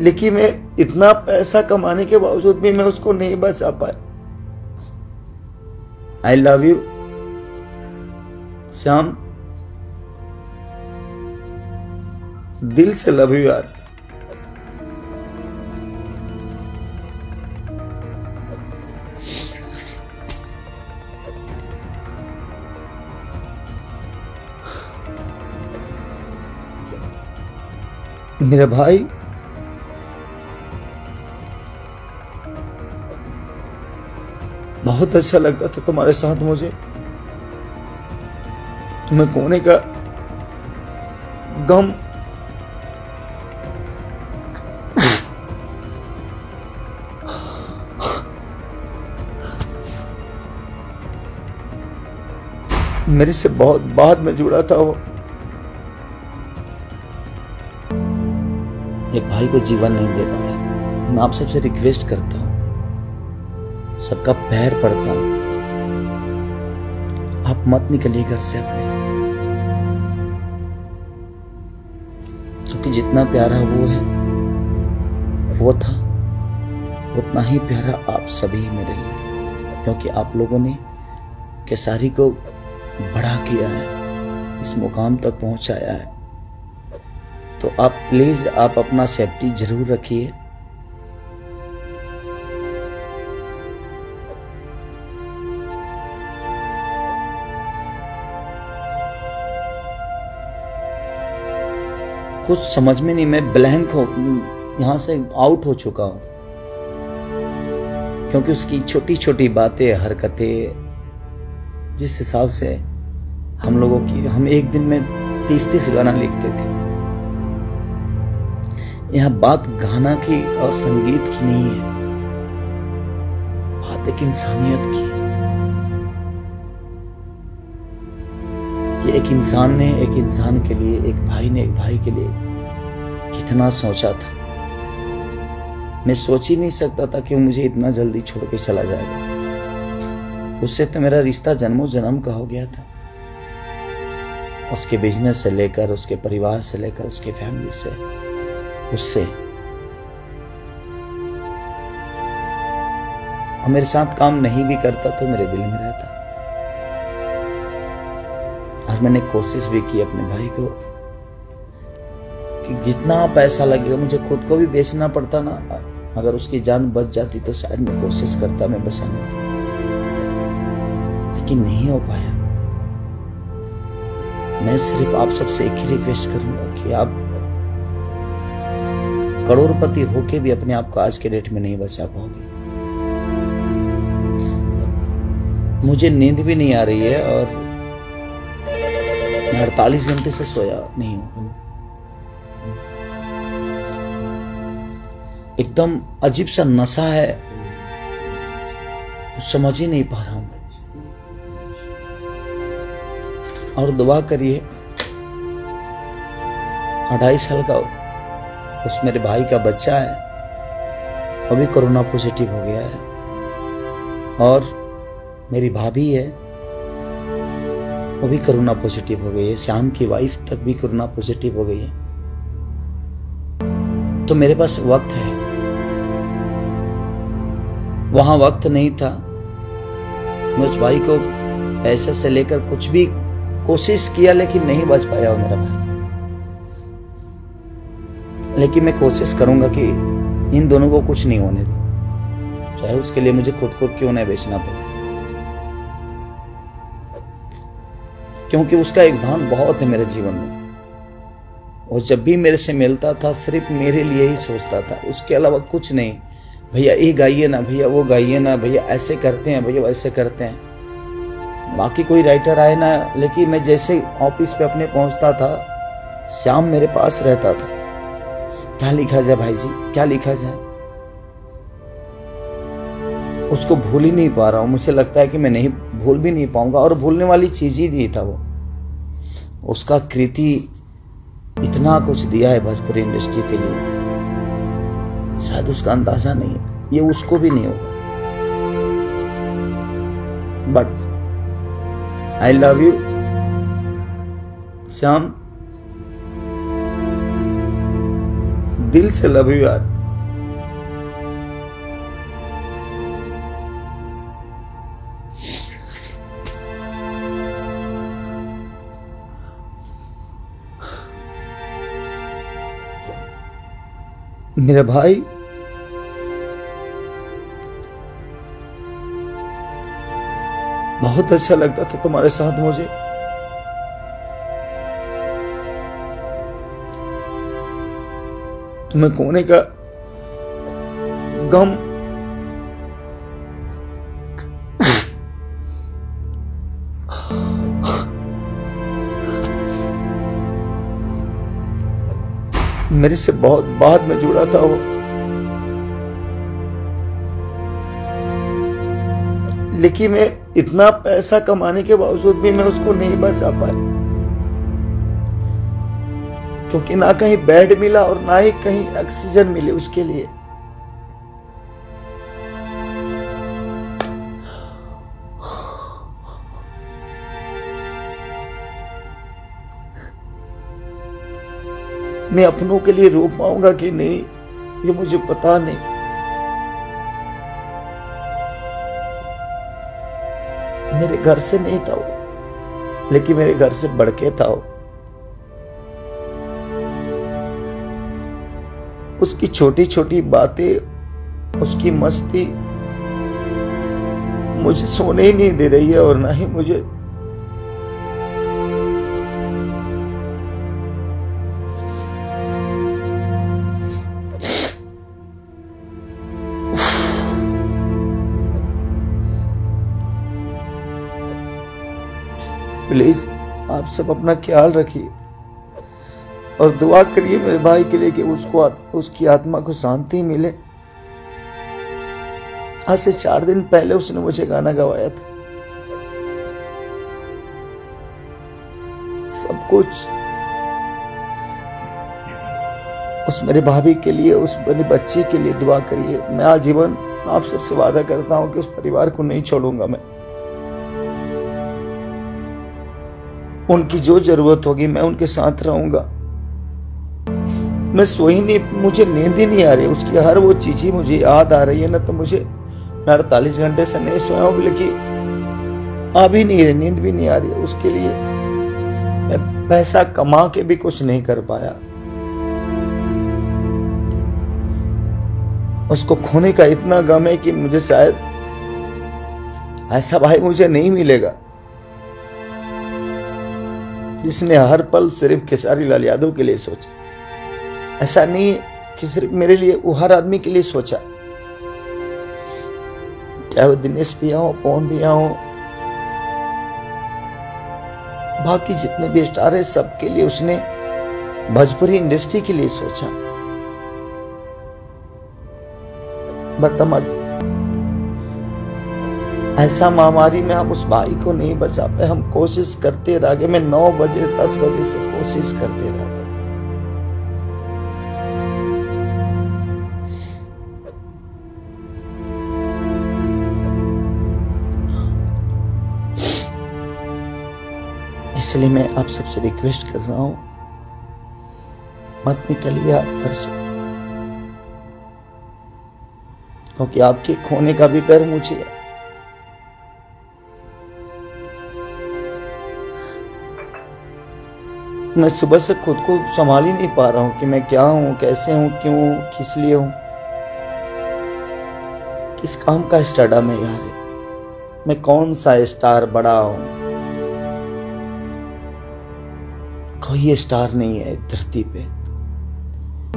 लेकिन मैं इतना पैसा कमाने के बावजूद भी मैं उसको नहीं बचा पाया। आई लव यू श्याम, दिल से लव यू यार। मेरे भाई, बहुत अच्छा लगता था तुम्हारे साथ मुझे। तुम्हें खोने का गम मेरे से बहुत बाद में जुड़ा था वो। एक भाई को जीवन नहीं दे पाया। मैं आप सबसे रिक्वेस्ट करता हूं, सबका पैर पड़ता हूं, आप मत निकलिए घर से अपने, क्योंकि जितना प्यारा वो था उतना ही प्यारा आप सभी मेरे लिए, क्योंकि आप लोगों ने केसारी को बड़ा किया है, इस मुकाम तक पहुंचाया है। तो आप प्लीज आप अपना सेफ्टी जरूर रखिए। कुछ समझ में नहीं, मैं ब्लैंक हो, यहां से आउट हो चुका हूं, क्योंकि उसकी छोटी छोटी बातें, हरकतें, जिस हिसाब से हम लोगों की, हम एक दिन में 30-30 गाना लिखते थे। यहां बात गाना की और संगीत की नहीं है, बात एक इंसानियत की है। कि एक इंसान ने एक इंसान के लिए, एक भाई ने एक भाई के लिए कितना सोचा था। मैं सोच ही नहीं सकता था कि वो मुझे इतना जल्दी छोड़ के चला जाएगा। उससे तो मेरा रिश्ता जन्मों जन्म का हो गया था। उसके बिजनेस से लेकर, उसके परिवार से लेकर, उसके फैमिली से, उससे और मेरे साथ काम नहीं भी करता तो मेरे दिल में रहता। और मैंने कोशिश भी की अपने भाई को कि जितना पैसा लगेगा, मुझे खुद को भी बेचना पड़ता ना, अगर उसकी जान बच जाती तो शायद मैं कोशिश करता मैं बचाने की, लेकिन नहीं हो पाया। मैं सिर्फ आप सबसे एक ही रिक्वेस्ट करूंगा कि आप करोड़पति होके भी अपने आप को आज के डेट में नहीं बचा पाओगे। मुझे नींद भी नहीं आ रही है और मैं 48 घंटे से सोया नहीं हूं। एकदम अजीब सा नशा है, समझ ही नहीं पा रहा हूं मैं। और दुआ करिए, 2.5 साल का उस मेरे भाई का बच्चा है, वो भी कोरोना पॉजिटिव हो गया है। और मेरी भाभी है, वो भी कोरोना पॉजिटिव हो गई है। श्याम की वाइफ तक भी कोरोना पॉजिटिव हो गई है। तो मेरे पास वक्त है, वहां वक्त नहीं था। मैं उस भाई को पैसे से लेकर कुछ भी कोशिश किया, लेकिन नहीं बच पाया वो मेरा भाई। लेकिन मैं कोशिश करूंगा कि इन दोनों को कुछ नहीं होने दूं, चाहे उसके लिए मुझे खुद को क्यों नहीं बेचना पड़े, क्योंकि उसका योगदान बहुत है मेरे जीवन में। वो जब भी मेरे से मिलता था सिर्फ मेरे लिए ही सोचता था, उसके अलावा कुछ नहीं। भैया ये गाइए ना, भैया वो गाइए ना, भैया ऐसे करते हैं, भैया वैसे करते हैं। बाकी कोई राइटर आए ना, लेकिन मैं जैसे ऑफिस पे अपने पहुंचता था, श्याम मेरे पास रहता था। क्या लिखा जाए भाई जी, क्या लिखा जाए? उसको भूल ही नहीं पा रहा हूं। मुझे लगता है कि मैं नहीं भूल भी नहीं पाऊंगा, और भूलने वाली चीज ही नहीं था वो। उसका कृति इतना कुछ दिया है भोजपुरी इंडस्ट्री के लिए, शायद उसका अंदाजा नहीं है, ये उसको भी नहीं होगा। But I love you Shyam, दिल से लव यू यार। मेरे भाई, बहुत अच्छा लगता था तुम्हारे साथ मुझे। तुम्हें खोने का गम मेरे से बहुत बाद में जुड़ा था वो, लेकिन मैं इतना पैसा कमाने के बावजूद भी मैं उसको नहीं बचा पाया, क्योंकि ना कहीं बेड मिला और ना ही कहीं ऑक्सीजन मिले उसके लिए। मैं अपनों के लिए रो पाऊंगा कि नहीं ये मुझे पता नहीं। मेरे घर से नहीं था वो, लेकिन मेरे घर से बढ़ के था वो। उसकी छोटी छोटी बातें, उसकी मस्ती मुझे सोने ही नहीं दे रही है और ना ही मुझे प्लीज आप सब अपना ख्याल रखिए और दुआ करिए मेरे भाई के लिए कि उसकी आत्मा को शांति मिले। आज से 4 दिन पहले उसने मुझे गाना गवाया था। सब कुछ उस मेरे भाभी के लिए, उस मेरे बच्चे के लिए दुआ करिए। मैं आजीवन आप सबसे वादा करता हूं कि उस परिवार को नहीं छोड़ूंगा। मैं उनकी जो जरूरत होगी मैं उनके साथ रहूंगा। मैं सोई नहीं, मुझे नींद ही नहीं आ रही। उसकी हर वो चीज ही मुझे याद आ रही है ना, तो मुझे 48 घंटे से नहीं सोया हूं, लेकिन आ भी नहीं रही, नींद भी नहीं आ रही है। उसके लिए मैं पैसा कमा के भी कुछ नहीं कर पाया। उसको खोने का इतना गम है कि मुझे शायद ऐसा भाई मुझे नहीं मिलेगा जिसने हर पल सिर्फ खेसारी लाल यादव के लिए सोचा। ऐसा नहीं कि सिर्फ मेरे लिए, वो हर आदमी के लिए सोचा, चाहे वो दिनेश भैया हो, पवन भैया हो, बाकी जितने भी स्टार है, सबके लिए उसने भोजपुरी इंडस्ट्री के लिए सोचा। बट हम ऐसा महामारी में हम उस भाई को नहीं बचा पाए। हम कोशिश करते रह गए। मैं 9 बजे 10 बजे से कोशिश करते रह गए। इसलिए मैं आप सबसे रिक्वेस्ट कर रहा हूं, मत निकलिए आप घर से, क्योंकि आपके खोने का भी डर मुझे है। मैं सुबह से खुद को संभाल ही नहीं पा रहा हूं कि मैं क्या हूं, कैसे हूं, क्यों, किस लिए हूं, किस काम का स्टार मैं यार है। मैं कौन सा स्टार बड़ा हूं। कोई स्टार नहीं है धरती पे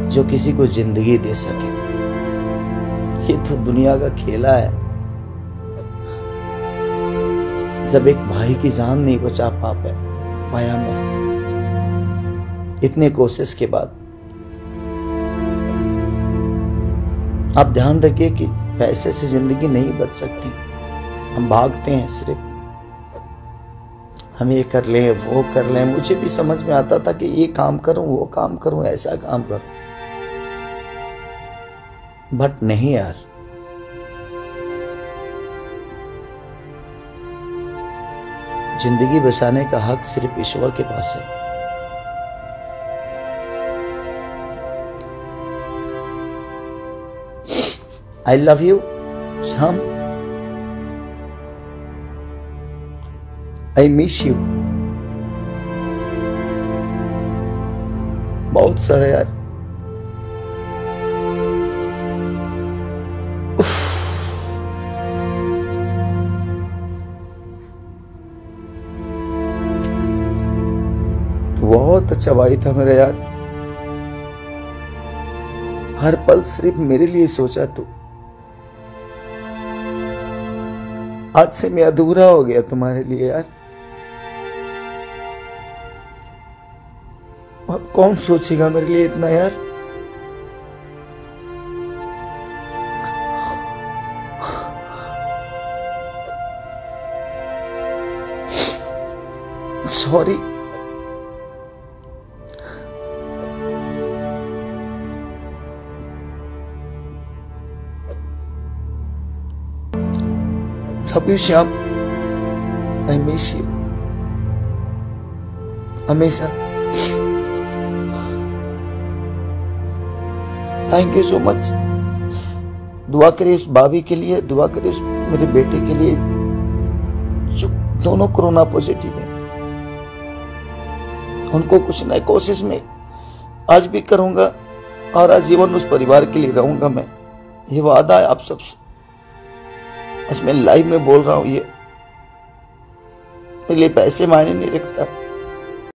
जो किसी को जिंदगी दे सके। ये तो दुनिया का खेला है। जब एक भाई की जान नहीं बचा पाया मैं इतने कोशिश के बाद। आप ध्यान रखिए कि पैसे से जिंदगी नहीं बच सकती। हम भागते हैं सिर्फ, हम ये कर लें, वो कर लें। मुझे भी समझ में आता था कि ये काम करूं, वो काम करूं, ऐसा काम करूं, बट नहीं यार। जिंदगी बचाने का हक सिर्फ ईश्वर के पास है। I love you Shyam, I miss you. बहुत सारा यार। बहुत अच्छा भाई था मेरा यार, हर पल सिर्फ मेरे लिए सोचा तू। आज से मैं अधूरा हो गया तुम्हारे लिए यार। अब कौन सोचेगा मेरे लिए इतना यार। Sorry. Love you Shyam, I miss you हमेशा। Thank you so much. दुआ करिए उस भाभी के लिए, दुआ करिए उस मेरे बेटे के लिए जो दोनों कोरोना पॉजिटिव है। उनको कुछ नई कोशिश में आज भी करूंगा और आजीवन उस परिवार के लिए रहूंगा। मैं ये वादा है आप सबसे, आज मैं लाइव में बोल रहा हूं। ये मेरे लिए पैसे मायने नहीं रखता।